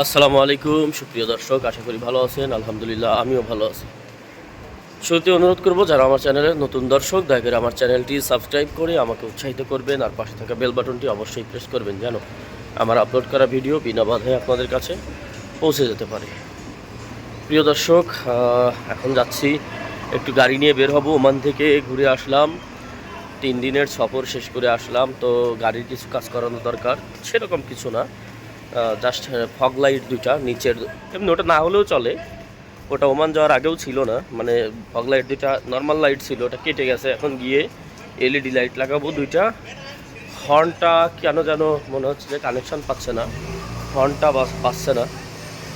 আসসালামু আলাইকুম সুপ্রিয় দর্শক, আশা করি ভালো আছেন। আলহামদুলিল্লাহ আমিও ভালো আছি। শুরুতে অনুরোধ করব, যারা আমার চ্যানেলের নতুন দর্শক দয়া করে আমার চ্যানেলটি সাবস্ক্রাইব করে আমাকে উৎসাহিত করবেন, আর পাশে থাকা বেল বাটনটি অবশ্যই প্রেস করবেন যেন আমার আপলোড করা ভিডিও বিনা বাধায় আপনাদের কাছে পৌঁছে যেতে পারে। প্রিয় দর্শক, এখন যাচ্ছি, একটু গাড়ি নিয়ে বের হব। ওমান থেকে ঘুরে আসলাম, 3 দিনের সফর শেষ করে আসলাম। তো গাড়ির কিছু কাজ করানো দরকার, সেরকম কিছু না, জাস্ট ফগ লাইট দুইটা নিচের, এমনি ওটা না হলেও চলে, ওটা ওমান যাওয়ার আগেও ছিল না, মানে ফগ লাইট দুইটা নর্মাল লাইট ছিল, ওটা কেটে গেছে। এখন গিয়ে এলইডি লাইট লাগাবো দুইটা। হর্নটা কেন যেন মনে হচ্ছে যে কানেকশান পাচ্ছে না, হর্নটা পাচ্ছে না,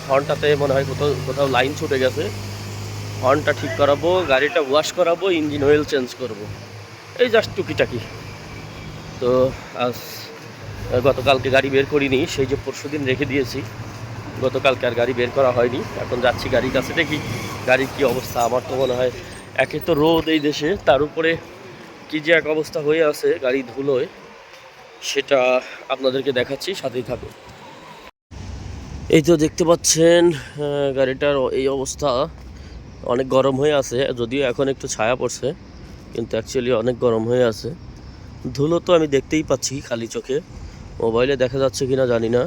হর্নটাতে মনে হয় কোথাও কোথাও লাইন ছুটে গেছে। হর্নটা ঠিক করাবো, গাড়িটা ওয়াশ করাবো, ইঞ্জিন অয়েল চেঞ্জ করব, এই জাস্ট টুকিটাকি। তো আজ গতকালকে গাড়ি বের করিনি, সেই যে পরশুদিন রেখে দিয়েছি, গতকালকে আর গাড়ি বের করা হয়নি। এখন যাচ্ছি গাড়ির কাছে, দেখি গাড়ির কী অবস্থা। আমার তো মনে হয় একে তো রোদ এই দেশে, তার উপরে কী যে এক অবস্থা হয়ে আছে গাড়ি ধুলোয়, সেটা আপনাদেরকে দেখাচ্ছি, সাথেই থাকুন। এই তো দেখতে পাচ্ছেন গাড়িটার এই অবস্থা, অনেক গরম হয়ে আছে, যদিও এখন একটু ছায়া পড়ছে, কিন্তু অ্যাকচুয়ালি অনেক গরম হয়ে আছে। ধুলো তো আমি দেখতেই পাচ্ছি খালি চোখে, মোবাইলে দেখা যাচ্ছে কিনা জানি না,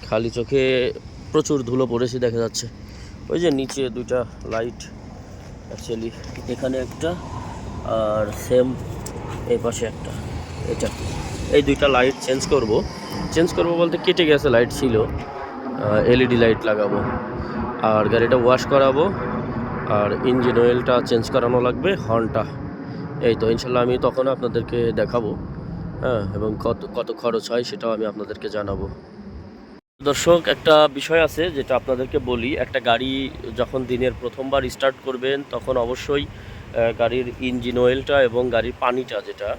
খালি চোখে প্রচুর ধুলো পড়েছে দেখা যাচ্ছে। ওই যে নিচে দুইটা লাইট, অ্যাকচুয়ালি এখানে একটা আর সেম এই পাশে একটা, এটা, এই দুইটা লাইট চেঞ্জ করব বলতে কেটে গেছে, লাইট ছিল, এলইডি লাইট লাগাবো, আর গাড়িটা ওয়াশ করাবো, আর ইঞ্জিন অয়েলটা চেঞ্জ করানো লাগবে, হর্নটা। এই তো ইনশাল্লাহ আমি তখন আপনাদেরকে দেখাবো, হ্যাঁ, এবং কত কত খরচ হয় সেটাও আমি আপনাদেরকে জানাবো। দর্শক, একটা বিষয় আছে যেটা আপনাদেরকে বলি, একটা গাড়ি যখন দিনের প্রথমবার স্টার্ট করবেন তখন অবশ্যই গাড়ির ইঞ্জিন অয়েলটা এবং গাড়ির পানিটা, যেটা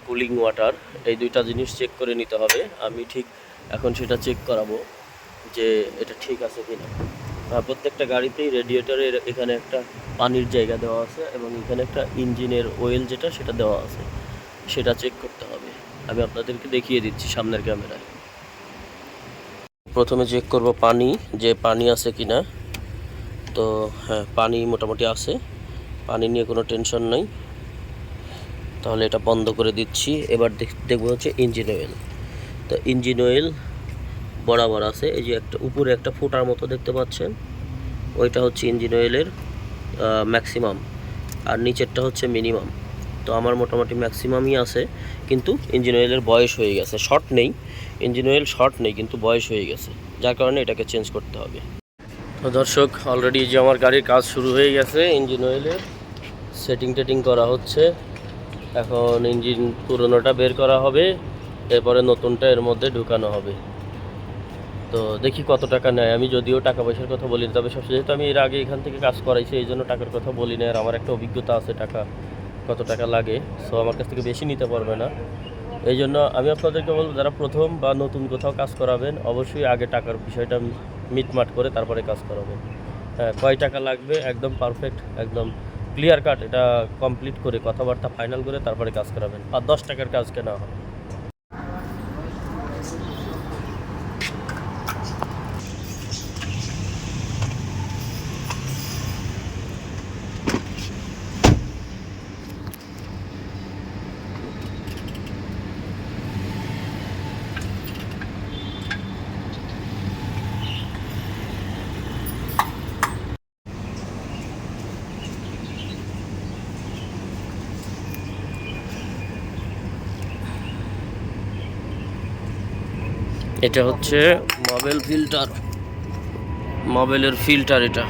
কুলিং ওয়াটার, এই দুইটা জিনিস চেক করে নিতে হবে। আমি ঠিক এখন সেটা চেক করাবো যে এটা ঠিক আছে কিনা। প্রত্যেকটা গাড়িতেই রেডিয়েটরের এখানে একটা পানির জায়গা দেওয়া আছে, এবং এখানে একটা ইঞ্জিনের অয়েল যেটা সেটা দেওয়া আছে, সেটা চেক করতে হবে। আমি আপনাদেরকে দেখিয়ে দিচ্ছি সামনের ক্যামেরায়। প্রথমে চেক করব পানি, যে পানি আছে কিনা। তো হ্যাঁ, পানি মোটামুটি আছে, পানি নিয়ে কোনো টেনশন নেই। তাহলে এটা বন্ধ করে দিচ্ছি। এবার দেখবো হচ্ছে ইঞ্জিন অয়েল। তো ইঞ্জিন অয়েল বরাবর আছে, এই যে একটা উপরে একটা ফোঁটার মতো দেখতে পাচ্ছেন, ওইটা হচ্ছে ইঞ্জিন অয়েলের ম্যাক্সিমাম, আর নিচেরটা হচ্ছে মিনিমাম। তো আমার মোটামুটি ম্যাক্সিমামই আছে, কিন্তু ইঞ্জিন অয়েলের বয়স হয়ে গেছে, শর্ট নেই, ইঞ্জিন অয়েল শর্ট নেই, কিন্তু বয়স হয়ে গেছে, যার কারণে এটাকে চেঞ্জ করতে হবে। তো দর্শক, অলরেডি যে আমার গাড়ির কাজ শুরু হয়ে গেছে, ইঞ্জিন অয়েলের সেটিং করা হচ্ছে। এখন ইঞ্জিন পুরোনোটা বের করা হবে, এরপরে নতুনটা এর মধ্যে ঢুকানো হবে। তো দেখি কত টাকা নেয়। আমি যদিও টাকা পয়সার কথা বলি না, তবে সবসময় যেহেতু আমি এর আগে এখান থেকে কাজ করাইছি, এই জন্য টাকার কথা বলি না। আর আমার একটা অভিজ্ঞতা আছে টাকা কত টাকা লাগে, সো আমার কাছ থেকে বেশি নিতে পারবে না। এই জন্য আমি আপনাদেরকে বলবো, যারা প্রথম বা নতুন কোথাও কাজ করাবেন, অবশ্যই আগে টাকার বিষয়টা মিটমাট করে তারপরে কাজ করাবেন। হ্যাঁ, কয় টাকা লাগবে একদম পারফেক্ট, একদম ক্লিয়ার কাট, এটা কমপ্লিট করে কথাবার্তা ফাইনাল করে তারপরে কাজ করাবেন। আর 10 টাকার কাজ কেনা হবে। এটা হচ্ছে মোবাইলের ফিল্টার এটা।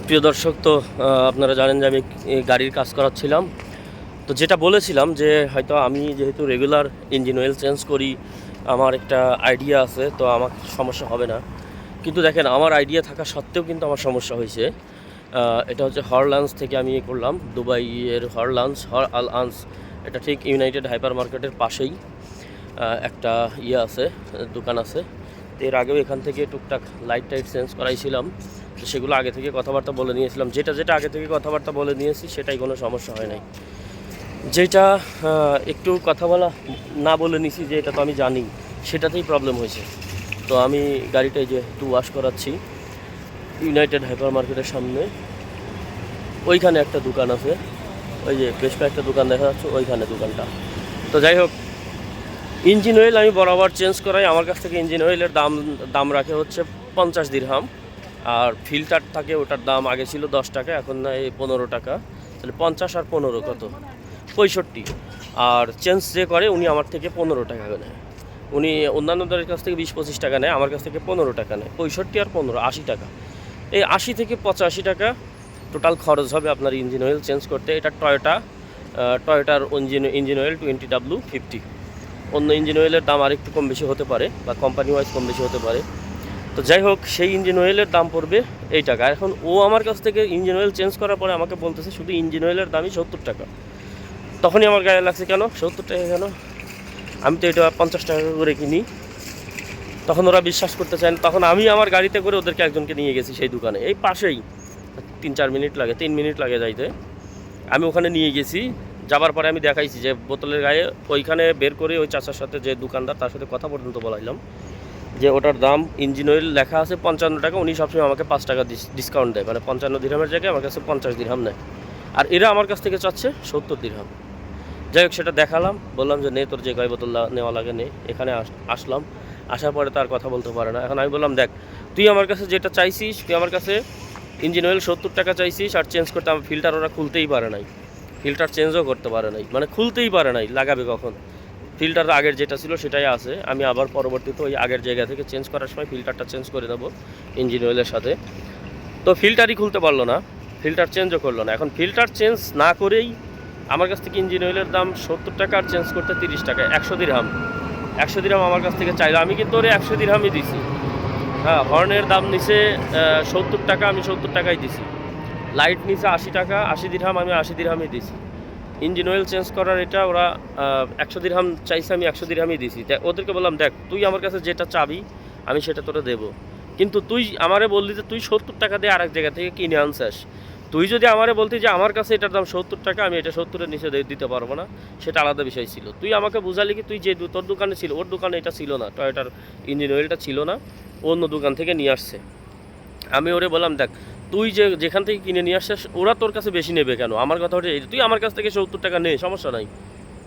প্রিয় দর্শক, তো আপনারা জানেন যে আমি গাড়ির কাজ করাচ্ছিলাম। তো যেটা বলেছিলাম যে হয়তো আমি যেহেতু রেগুলার ইঞ্জিন অয়েল চেঞ্জ করি, আমার একটা আইডিয়া আছে, তো আমার সমস্যা হবে না। কিন্তু দেখেন, আমার আইডিয়া থাকা সত্ত্বেও কিন্তু আমার সমস্যা হয়েছে। এটা হচ্ছে হরলান্স থেকে আমি করলাম, দুবাইয়ের হর আল আনস, এটা ঠিক ইউনাইটেড হাইপার মার্কেটের পাশেই একটা আছে, দোকান আছে। তো এর আগেও এখান থেকে টুকটাক লাইট চেঞ্জ করাইছিলাম, তো সেগুলো আগে থেকে কথাবার্তা বলে নিয়েছিলাম, যেটা আগে থেকে কথাবার্তা বলে নিয়েছি সেটাই কোনো সমস্যা হয় নাই। যেটা একটু কথা বলা না বলে নিছি যে এটা তো আমি জানি, সেটাতেই প্রবলেম হয়েছে। তো আমি গাড়িটা যে একটু ওয়াশ করাচ্ছি ইউনাইটেড হাইপার মার্কেটের সামনে, ওইখানে একটা দোকান আছে, ওই যে বেশ কয়েকটা দোকান দেখা যাচ্ছে, ওইখানে দোকানটা। তো যাই হোক, ইঞ্জিন অয়েল আমি বরাবর চেঞ্জ করাই। আমার কাছ থেকে ইঞ্জিন অয়েলের দাম রাখে হচ্ছে 50 দিরহাম। আর ফিল্টার থাকে, ওটার দাম আগে ছিল 10 টাকা, এখন না এই 15 টাকা। তাহলে 50 আর 15 কত, 65। আর চেঞ্জ যে করে উনি আমার থেকে 15 টাকা নেয়। উনি অন্যান্যদের কাছ থেকে 20-25 টাকা নেয়, আমার কাছ থেকে 15 টাকা নেয়। 65 আর 15, 80 টাকা। এই 80 থেকে 85 টাকা টোটাল খরচ হবে আপনার ইঞ্জিন অয়েল চেঞ্জ করতে। এটা টয়োটার ইঞ্জিন অয়েল 20W50। অন্য ইঞ্জিন অয়েলের দাম আর একটু কম বেশি হতে পারে, বা কোম্পানি ওয়াইজ কম বেশি হতে পারে। তো যাই হোক, সেই ইঞ্জিন অয়েলের দাম পড়বে এই টাকা। এখন ও আমার কাছ থেকে ইঞ্জিন অয়েল চেঞ্জ করার পরে আমাকে বলতেছে শুধু ইঞ্জিন অয়েলের দামই 70 টাকা। তখনই আমার গায়ে লাগছে, কেন 70 টাকা কেন, আমি তো এটা 50 টাকা করে কিনি। তখন ওরা বিশ্বাস করতে চায় না। তখন আমি আমার গাড়িতে করে ওদেরকে একজনকে নিয়ে গেছি সেই দোকানে, এই পাশেই 3-4 মিনিট লাগে, 3 মিনিট লাগে যাইতে। আমি ওখানে নিয়ে গেছি, যাবার পরে আমি দেখাইছি যে বোতলের গায়ে ওইখানে বের করে ওই চাচার সাথে, যে দোকানদার, তার সাথে কথা পর্যন্ত বলাইলাম যে ওটার দাম ইঞ্জিন অয়েল লেখা আছে 55 টাকা। উনি সবসময় আমাকে 5 টাকা ডিসকাউন্ট দেয়, মানে 55 দিরহামের জায়গায় আমার কাছে 50 দিরহাম নেয়। আর এরা আমার কাছ থেকে চাচ্ছে 70 দিরহাম। যাই হোক, সেটা দেখালাম, বললাম যে নে তোর যে কয় বোতল নেওয়া লাগে নে। এখানে আসলাম, আসার পরে তার কথা বলতে পারে না। এখন আমি বললাম, দেখ তুই আমার কাছে যেটা চাইছিস, তুই আমার কাছে ইঞ্জিন অয়েল 70 টাকা চাইছিস, আর চেঞ্জ করতে আমার ফিল্টার ওরা খুলতেই পারে নাই, ফিল্টার চেঞ্জও করতে পারে নাই, মানে খুলতেই পারে নাই। লাগাবে কখন? ফিল্টার আগের যেটা ছিল সেটাই আছে। আমি আবার পরবর্তীতে ওই আগের জায়গা থেকে চেঞ্জ করার সময় ফিল্টারটা চেঞ্জ করে দেবো ইঞ্জিন অয়েলের সাথে। তো ফিল্টারই খুলতে পারলো না, ফিল্টার চেঞ্জও করলো না। এখন ফিল্টার চেঞ্জ না করেই আমার কাছ থেকে ইঞ্জিন অয়েলের দাম 70 টাকা, আর চেঞ্জ করতে 30 টাকা, 100 দিরহাম। 100 দিরহাম আমার কাছ থেকে চাইলো, আমি কিন্তু ওরে 100 দিরহামই দিছি। হ্যাঁ, হর্নের দাম নিচে 70 টাকা, আমি 70 টাকাই দিছি। লাইট নিচে 80 টাকা, 80 দিরহাম, আমি 80 দিরহামই দিছি। ইঞ্জিন অয়েল চেঞ্জ করার এটা ওরা 100 দিরহাম চাইছে, আমি 100 দিরহামই দিছি। ওদেরকে বললাম, দেখ তুই আমার কাছে যেটা চাবি আমি সেটা তোরা দেবো, কিন্তু তুই আমারে বললি যে তুই 70 টাকা দিয়ে আরেক জায়গা থেকে কিনে আনছিস। তুই যদি আমারে বলতি যে আমার কাছে এটার দাম 70 টাকা, আমি এটা 70-এর নিচে দিতে পারবো না, সেটা আলাদা বিষয় ছিল। তুই আমাকে বুঝালি কি, তুই যে তোর দোকানে ছিল, ওর দোকানে এটা ছিল না, টয়োটার ইঞ্জিন অয়েলটা ছিল না, অন্য দোকান থেকে নিয়ে আসছে। আমি ওরে বললাম, দেখ তুই যেখান থেকে কিনে নিয়ে আসছিস ওরা তোর কাছে বেশি নেবে কেন? আমার কথা হচ্ছে এই, তুই আমার কাছ থেকে 70 টাকা নে, সমস্যা নাই,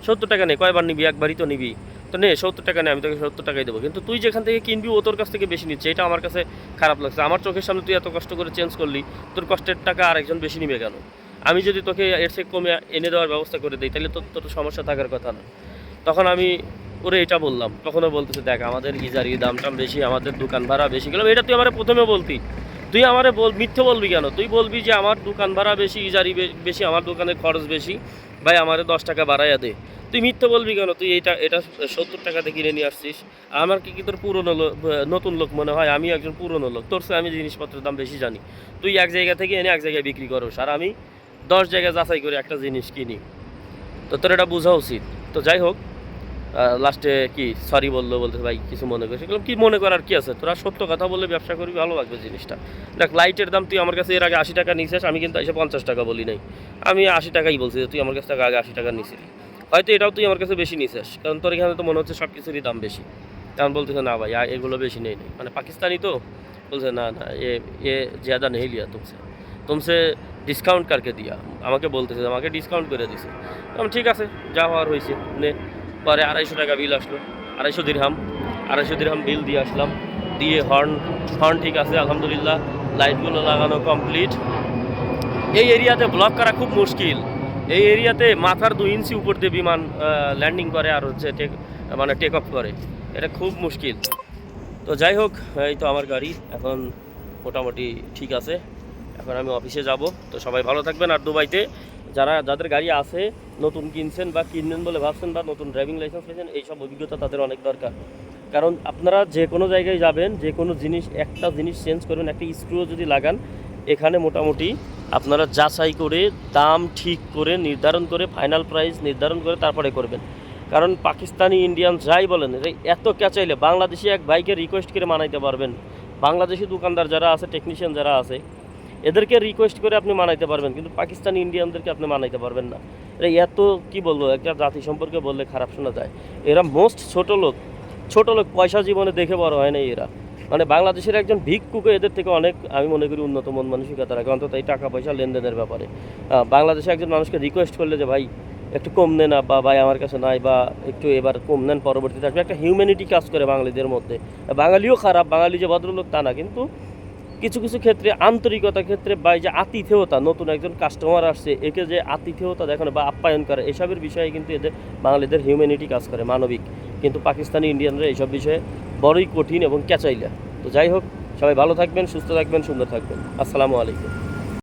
70 টাকা নে, কয়বার নিবি, একবারই তো নিবি, তো নে 70 টাকা নে, আমি তোকে 70 টাকাই দেবো। কিন্তু তুই যেখান থেকে কিনবি ও তোর কাছ থেকে বেশি নিচ্ছে, এটা আমার কাছে খারাপ লাগছে। আমার চোখের সামনে তুই এত কষ্ট করে চেঞ্জ করলি, তোর কষ্টের টাকা আরেকজন বেশি নিবে কেন? আমি যদি তোকে এর থেকে কমে এনে দেওয়ার ব্যবস্থা করে দিই, তাহলে তোর সমস্যা থাকার কথা না। তখন আমি ওরে এটা বললাম, তখনও বলতেছে, দেখ আমাদের ইজারির দামটা বেশি, আমাদের দোকান ভাড়া বেশি। গেলাম, এটা তুই আমার প্রথমে বলতি, তুই আমারে মিথ্যে বলবি কেন? তুই বলবি যে আমার দোকান ভাড়া বেশি, ইজারি বেশি, আমার দোকানের খরচ বেশি, ভাই আমারে 10 টাকা বাড়াইয়া দে। তুই মিথ্যে বলবি কেন? তুই এটা 70 টাকাতে কিনে নিয়ে আসছিস। আমার কি তোর পুরনো লোক, নতুন লোক মনে হয়? আমি একজন পুরনো লোক, তোর সাথে আমি জিনিসপত্রের দাম বেশি জানি। তুই এক জায়গা থেকে এনে এক জায়গায় বিক্রি করস, আর আমি 10 জায়গায় যাচাই করে একটা জিনিস কিনি। তো তোর এটা বোঝা উচিত। তো যাই হোক, লাস্টে কি সরি বললো, বলতে ভাই কিছু মনে করিস। বললাম, কি মনে করার কি আছে, তোরা সত্য কথা বললে ব্যবসা করবি, ভালো লাগবে জিনিসটা। দেখ লাইটের দাম তুই আমার কাছে এর আগে 80 টাকা নিছিস, আমি কিন্তু এসে 50 টাকা বলি নাই, আমি 80 টাকাই বলছি যে তুই আমার কাছ থেকে আগে 80 টাকা নিছিলি। হয়তো এটাও তুই আমার কাছে বেশি নিছিস, কারণ তোর এখানে তো মনে হচ্ছে সব কিছুরই দাম বেশি। কারণ বলতেছে, না ভাই এগুলো বেশি নেই, মানে পাকিস্তানি তো, বলছে না না এ ज़्यादा नहीं लिया तुमसे ডিসকাউন্ট কারকে দিয়া, আমাকে বলতেছে, আমাকে ডিসকাউন্ট করে দিছে। ঠিক আছে, যা হওয়ার হয়েছে নে। পরে 250 টাকা বিল আসলো, 250 দিরহাম বিল দিয়ে আসলাম। দিয়ে হর্ন ঠিক আছে আলহামদুলিল্লাহ, লাইটগুলো লাগানো কমপ্লিট। এই এরিয়াতে ব্লক করা খুব মুশকিল। এই এরিয়াতে মাথার 2 ইঞ্চি উপর দিয়ে বিমান ল্যান্ডিং করে আর হচ্ছে টেক অফ করে, এটা খুব মুশকিল। তো যাই হোক, এই তো আমার গাড়ি এখন মোটামুটি ঠিক আছে। এখন আমি অফিসে যাব। তো সবাই ভালো থাকবেন। আর দুবাইতে যাদের গাড়ি আছে, নতুন কিনছেন বা কিনবেন বলে ভাবছেন, বা নতুন ড্রাইভিং লাইসেন্স পেয়েছেন, এইসব অভিজ্ঞতা তাদের অনেক দরকার। কারণ আপনারা যে কোনো জায়গায় যাবেন, যে কোনো জিনিস, একটা জিনিস চেঞ্জ করবেন, একটা স্ক্রুও যদি লাগান, এখানে মোটামুটি আপনারা যাচাই করে, দাম ঠিক করে, নির্ধারণ করে, ফাইনাল প্রাইস নির্ধারণ করে তারপরে করবেন। কারণ পাকিস্তানি, ইন্ডিয়ান যাই বলেন, এত ক্যাচাইলে বাংলাদেশি এক ভাইকে রিকোয়েস্ট করে মানাইতে পারবেন। বাংলাদেশি দোকানদার যারা আছে, টেকনিশিয়ান যারা আছে, এদেরকে রিকোয়েস্ট করে আপনি মানাইতে পারবেন, কিন্তু পাকিস্তানি ইন্ডিয়ানদেরকে আপনি মানাইতে পারবেন না। এরা এত কি বলবো, একটা জাতি সম্পর্কে বললে খারাপ শোনা যায়, এরা মোস্ট ছোট লোক পয়সা জীবনে দেখে বড় হয় না এরা। মানে বাংলাদেশের একজন ভিক্ষুকে এদের থেকে অনেক আমি মনে করি উন্নত মন মানসিকতা রাখে, অন্তত এই টাকা পয়সা লেনদেনের ব্যাপারে। বাংলাদেশে একজন মানুষকে রিকোয়েস্ট করলে যে ভাই একটু কম নেন, বা ভাই আমার কাছে নাই, বা একটু এবার কম নেন, পরবর্তীতে আসবে, একটা হিউম্যানিটি কাজ করে বাঙালিদের মধ্যে। বাঙালিও খারাপ, বাঙালি যে ভদ্রলোক তা না, কিন্তু কিছু কিছু ক্ষেত্রে আন্তরিকতার ক্ষেত্রে বা এই যে আতিথেয়তা, নতুন একজন কাস্টমার আসছে একে যে আতিথেয়তা দেখানো বা আপ্যায়ন করে, এসবের বিষয়ে কিন্তু এদের বাঙালিদের হিউম্যানিটি কাজ করে, মানবিক। কিন্তু পাকিস্তানি ইন্ডিয়ানরা এইসব বিষয়ে বড়ই কঠিন এবং ক্যাচাইলা। তো যাই হোক, সবাই ভালো থাকবেন, সুস্থ থাকবেন, সুন্দর থাকবেন। আসসালামু আলাইকুম।